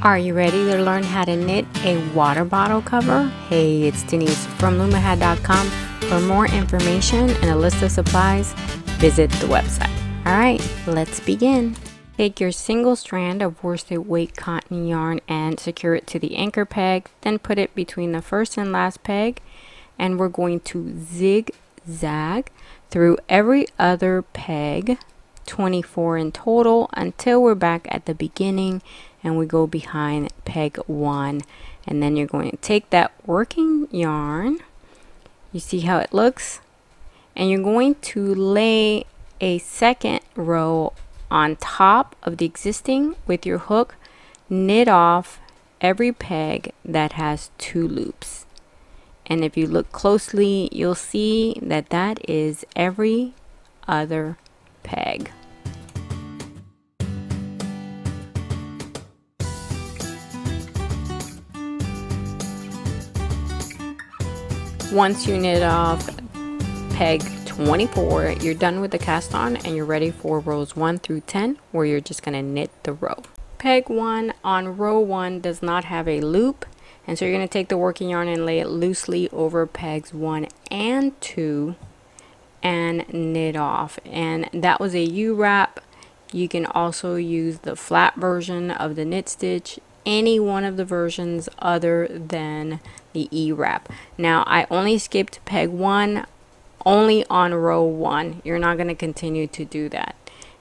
Are you ready to learn how to knit a water bottle cover? Hey, it's Denise from loom.com. For more information and a list of supplies, visit the website. Alright, let's begin. Take your single strand of worsted weight cotton yarn and secure it to the anchor peg. Then put it between the first and last peg. And we're going to zigzag through every other peg, 24 in total, until we're back at the beginning and we go behind peg 1. And then you're going to take that working yarn, you see how it looks, and you're going to lay a second row on top of the existing with your hook. Knit off every peg that has 2 loops, and if you look closely you'll see that that is every other peg. Once you knit off peg 24, you're done with the cast on and you're ready for rows 1 through 10, where you're just going to knit the row. Peg 1 on row 1 does not have a loop, and so you're going to take the working yarn and lay it loosely over pegs 1 and 2 and knit off. And that was a U-wrap. You can also use the flat version of the knit stitch, any one of the versions other than the E-wrap. Now I only skipped peg 1 only on row 1. You're not going to continue to do that.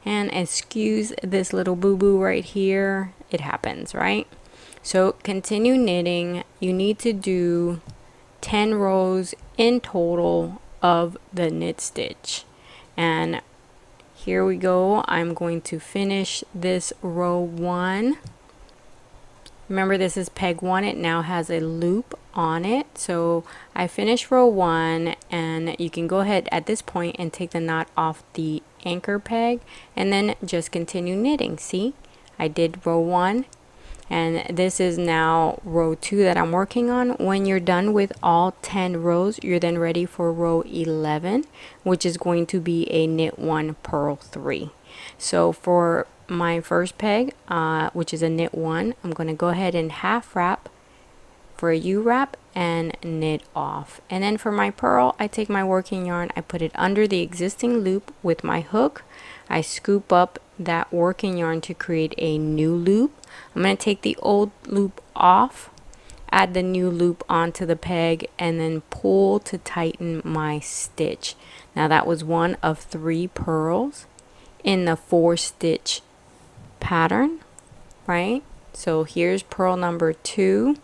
And excuse this little boo-boo right here, it happens, right? So continue knitting. You need to do 10 rows in total of the knit stitch. And here we go. I'm going to finish this row 1. Remember, this is peg 1. It now has a loop on it. So I finished row 1, and you can go ahead at this point and take the knot off the anchor peg and then just continue knitting. See, I did row 1, and this is now row 2 that I'm working on. When you're done with all 10 rows, you're then ready for row 11, which is going to be a knit 1 purl 3. So for my first peg, which is a knit 1, I'm going to go ahead and half wrap for a U-wrap and knit off. And then for my purl, I take my working yarn, I put it under the existing loop with my hook. I scoop up that working yarn to create a new loop. I'm going to take the old loop off, add the new loop onto the peg, and then pull to tighten my stitch. Now that was one of 3 purls in the 4 stitch pattern, right? So here's purl number 2.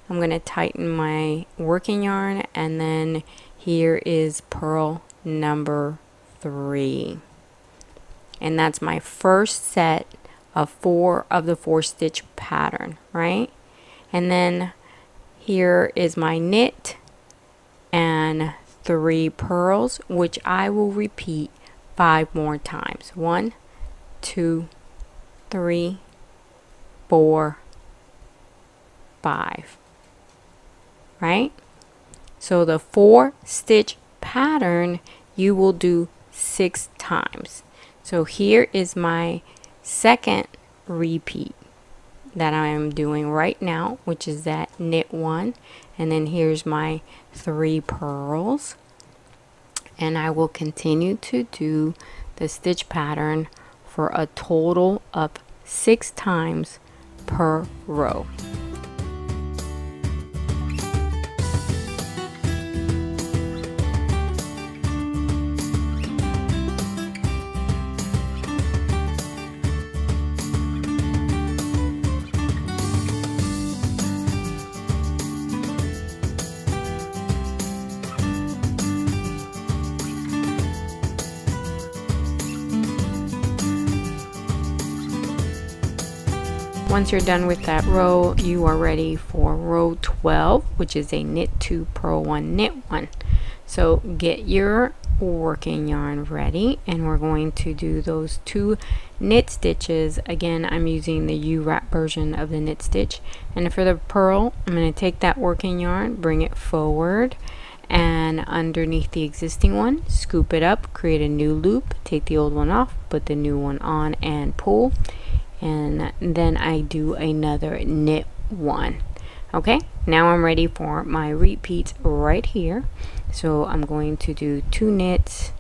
I'm going to tighten my working yarn, and then here is purl number 3. And that's my first set of 4 of the 4 stitch pattern, right? And then here is my knit and 3 purls, which I will repeat 5 more times. 1, 2, 3, 4, 5. Right? So the 4 stitch pattern you will do 6 times. So here is my second repeat that I am doing right now, which is that knit 1, and then here's my 3 purls, and I will continue to do the stitch pattern for a total of 6 times per row. Once you're done with that row, you are ready for row 12, which is a knit 2 purl 1 knit 1. So get your working yarn ready, and we're going to do those 2 knit stitches. Again, I'm using the U-wrap version of the knit stitch, and for the purl, I'm going to take that working yarn, bring it forward, and underneath the existing one, scoop it up, create a new loop, take the old one off, put the new one on, and pull. and then I do another knit 1. Okay, now I'm ready for my repeats right here. So I'm going to do 2 knits,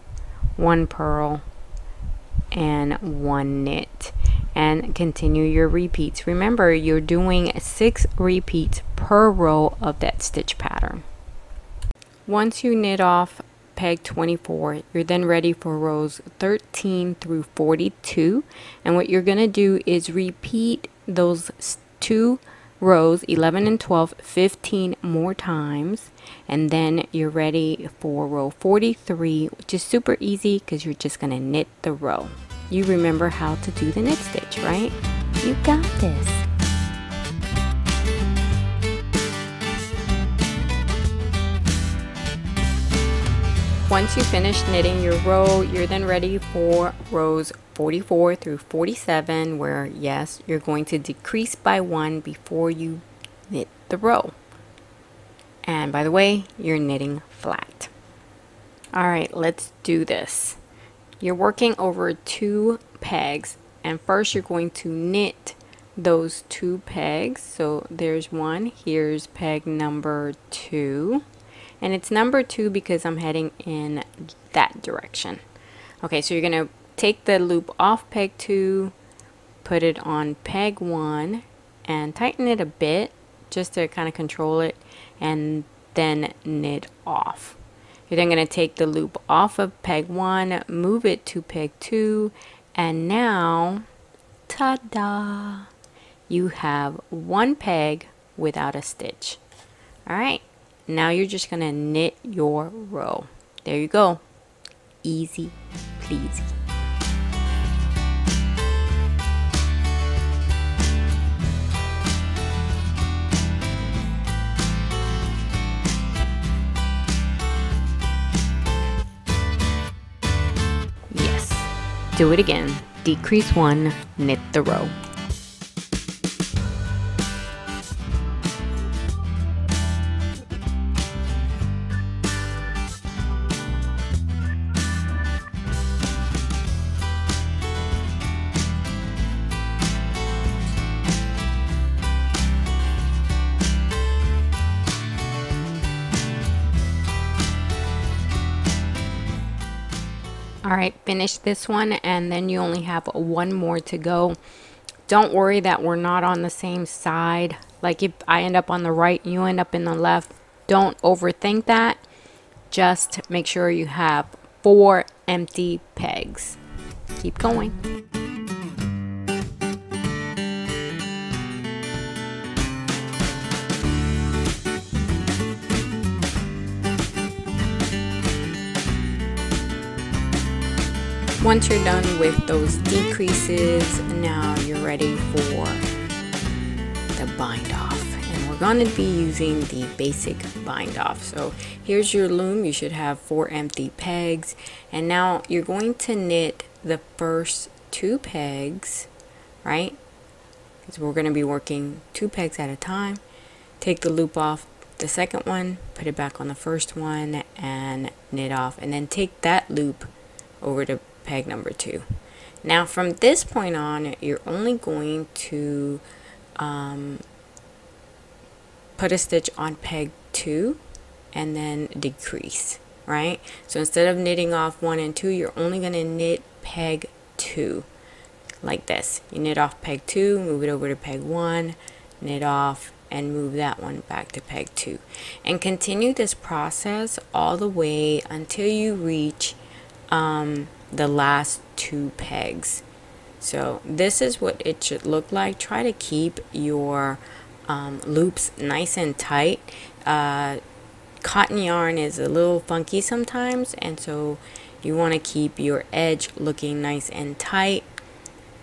1 purl, and 1 knit, and continue your repeats. Remember, you're doing 6 repeats per row of that stitch pattern. Once you knit off peg 24, you're then ready for rows 13 through 42, and what you're going to do is repeat those 2 rows 11 and 12 15 more times, and then you're ready for row 43, which is super easy because you're just going to knit the row. You remember how to do the knit stitch, right? You got this. Once you finish knitting your row, you're then ready for rows 44 through 47, where yes, you're going to decrease by 1 before you knit the row. And by the way, you're knitting flat. All right, let's do this. You're working over 2 pegs, and first you're going to knit those 2 pegs. So there's 1, here's peg number 2. And it's number 2 because I'm heading in that direction. Okay, so you're going to take the loop off peg 2, put it on peg 1, and tighten it a bit just to kind of control it, and then knit off. You're then going to take the loop off of peg 1, move it to peg 2, and now, ta-da! You have 1 peg without a stitch. Alright. Now you're just going to knit your row. There you go. Easy pleasy. Yes. Do it again. Decrease 1, knit the row. Alright, finish this one, and then you only have 1 more to go. Don't worry that we're not on the same side. Like if I end up on the right, you end up in the left. Don't overthink that. Just make sure you have 4 empty pegs. Keep going. Once you're done with those decreases, now you're ready for the bind off, and we're going to be using the basic bind off. So here's your loom. You should have 4 empty pegs, and now you're going to knit the first 2 pegs, right? Because we're going to be working 2 pegs at a time. Take the loop off the second one, put it back on the first one, and knit off, and then take that loop over to peg number 2. Now from this point on, you're only going to put a stitch on peg 2 and then decrease, right? So instead of knitting off 1 and 2, you're only going to knit peg 2 like this. You knit off peg 2, move it over to peg 1, knit off, and move that one back to peg 2, and continue this process all the way until you reach the last 2 pegs. So this is what it should look like. Try to keep your loops nice and tight. Cotton yarn is a little funky sometimes, and so you want to keep your edge looking nice and tight.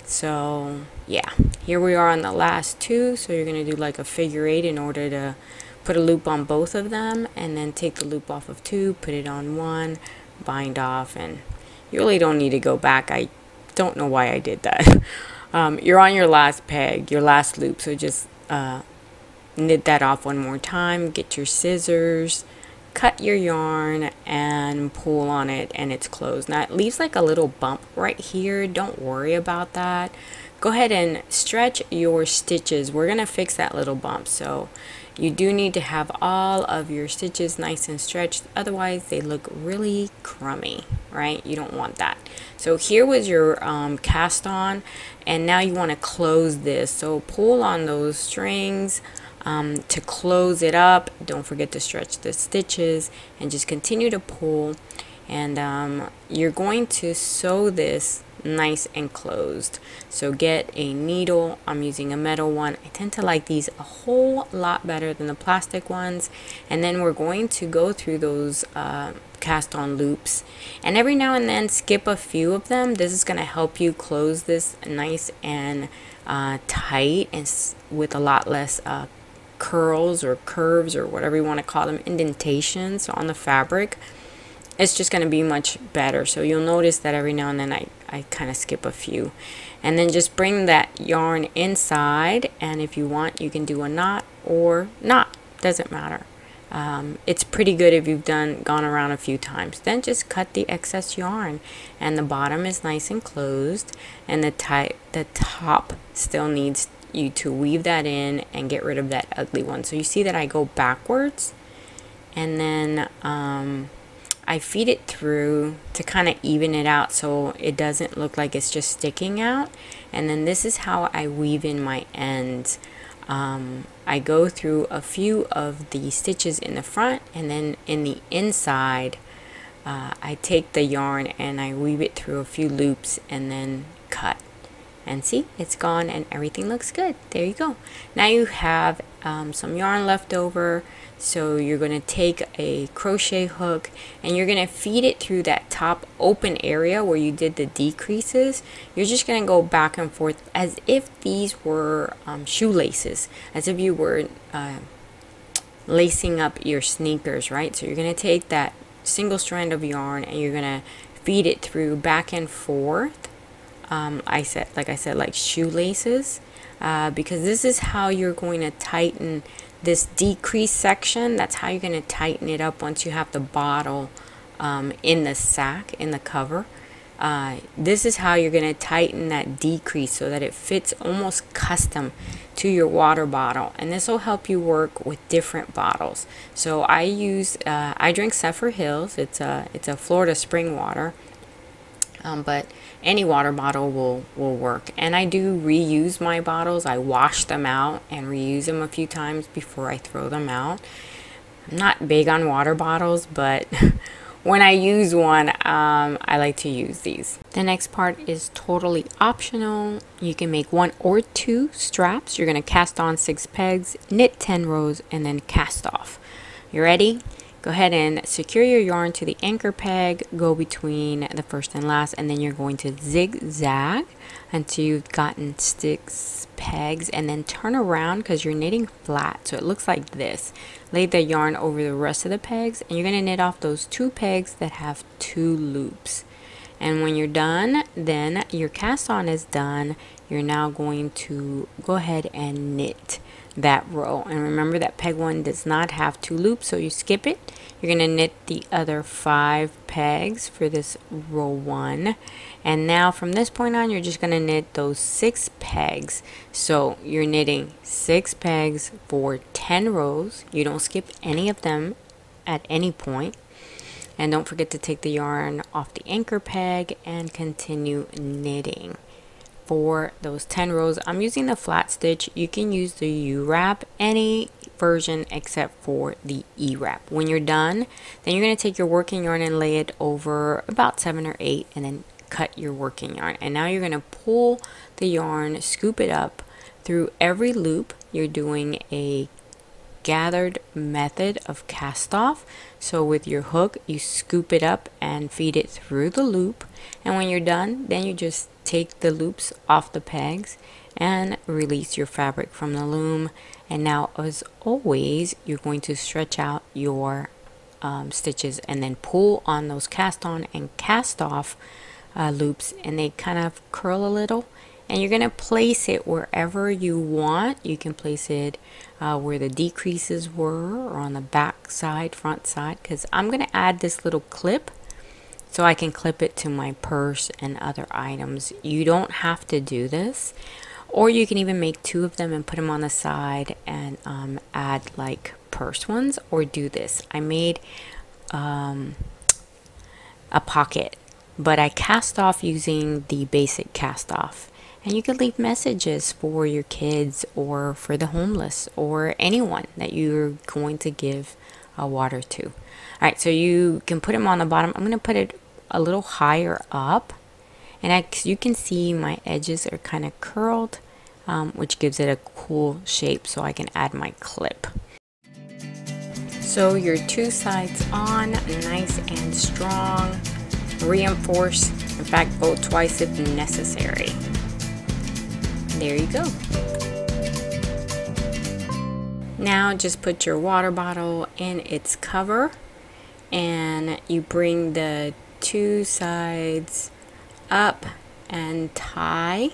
So yeah, here we are on the last 2. So you're going to do like a figure 8 in order to put a loop on both of them, and then take the loop off of 2, put it on 1, bind off, and you really don't need to go back. I don't know why I did that. You're on your last peg, your last loop, so just knit that off 1 more time. Get your scissors, cut your yarn, and pull on it, and it's closed. Now it leaves like a little bump right here. Don't worry about that. go ahead and stretch your stitches. We're gonna fix that little bump, so you do need to have all of your stitches nice and stretched, otherwise they look really crummy, right? You don't want that. So here was your cast on, and now you want to close this. So pull on those strings to close it up. Don't forget to stretch the stitches and just continue to pull, and you're going to sew this nice and closed. So get a needle. I'm using a metal one. I tend to like these a whole lot better than the plastic ones. And then we're going to go through those cast on loops, and every now and then skip a few of them. This is going to help you close this nice and tight, and with a lot less curls or curves or whatever you want to call them, indentations on the fabric. It's just going to be much better. So you'll notice that every now and then I kind of skip a few, and then just bring that yarn inside, and if you want you can do a knot or not, doesn't matter. It's pretty good if you've gone around a few times. Then just cut the excess yarn, and the bottom is nice and closed, and the top still needs you to weave that in and get rid of that ugly one. So you see that I go backwards, and then I feed it through to kind of even it out so it doesn't look like it's just sticking out. And then this is how I weave in my ends. I go through a few of the stitches in the front, and then in the inside I take the yarn and I weave it through a few loops and then cut. And see, it's gone and everything looks good. There you go. Now you have some yarn left over, so you're going to take a crochet hook and you're going to feed it through that top open area where you did the decreases. You're just going to go back and forth as if these were shoelaces, as if you were lacing up your sneakers, right? So you're going to take that single strand of yarn and you're going to feed it through back and forth. Like I said, like shoelaces, because this is how you're going to tighten this decrease section. That's how you're going to tighten it up once you have the bottle in the sack, in the cover. This is how you're going to tighten that decrease so that it fits almost custom to your water bottle, and this will help you work with different bottles. So I drink Zephyr Hills. It's a Florida spring water. But any water bottle will work, and I do reuse my bottles. I wash them out and reuse them a few times before I throw them out. I'm not big on water bottles, but when I use one, I like to use these. The next part is totally optional. You can make 1 or 2 straps. You're going to cast on 6 pegs, knit 10 rows, and then cast off. You ready? Go ahead and secure your yarn to the anchor peg, go between the first and last, and then you're going to zigzag until you've gotten 6 pegs, and then turn around because you're knitting flat, so it looks like this. Lay the yarn over the rest of the pegs, and you're going to knit off those 2 pegs that have 2 loops. And when you're done, then your cast on is done. You're now going to go ahead and knit that row, and remember that peg 1 does not have 2 loops, so you skip it. You're going to knit the other 5 pegs for this row 1, and now from this point on you're just going to knit those 6 pegs. So you're knitting 6 pegs for 10 rows. You don't skip any of them at any point, and don't forget to take the yarn off the anchor peg and continue knitting for those 10 rows. I'm using the flat stitch. You can use the U-wrap, any version except for the E-wrap. When you're done, then you're going to take your working yarn and lay it over about 7 or 8, and then cut your working yarn. And now you're going to pull the yarn, scoop it up through every loop. You're doing a gathered method of cast off. So with your hook, you scoop it up and feed it through the loop, and when you're done, then you just take the loops off the pegs and release your fabric from the loom. And now, as always, you're going to stretch out your stitches and then pull on those cast on and cast off loops, and they kind of curl a little, and you're going to place it wherever you want. You can place it where the decreases were, or on the back side, front side, because I'm going to add this little clip so I can clip it to my purse and other items. You don't have to do this, or you can even make 2 of them and put them on the side and add like purse ones, or do this. I made a pocket, but I cast off using the basic cast off. And you can leave messages for your kids or for the homeless or anyone that you're going to give water to. Alright, so you can put them on the bottom. I'm going to put it a little higher up. And as you can see, my edges are kind of curled, which gives it a cool shape so I can add my clip. So your 2 sides on, nice and strong. Reinforce, in fact, go twice if necessary. There you go. Now just put your water bottle in its cover and you bring the 2 sides up and tie,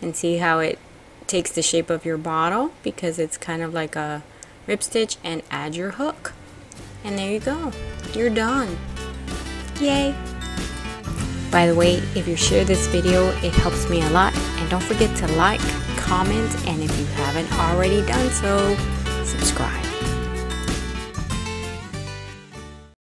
and see how it takes the shape of your bottle because it's kind of like a rib stitch, and add your hook. And there you go. You're done. Yay! By the way, if you share this video, it helps me a lot. And don't forget to like, comment, and if you haven't already done so, subscribe.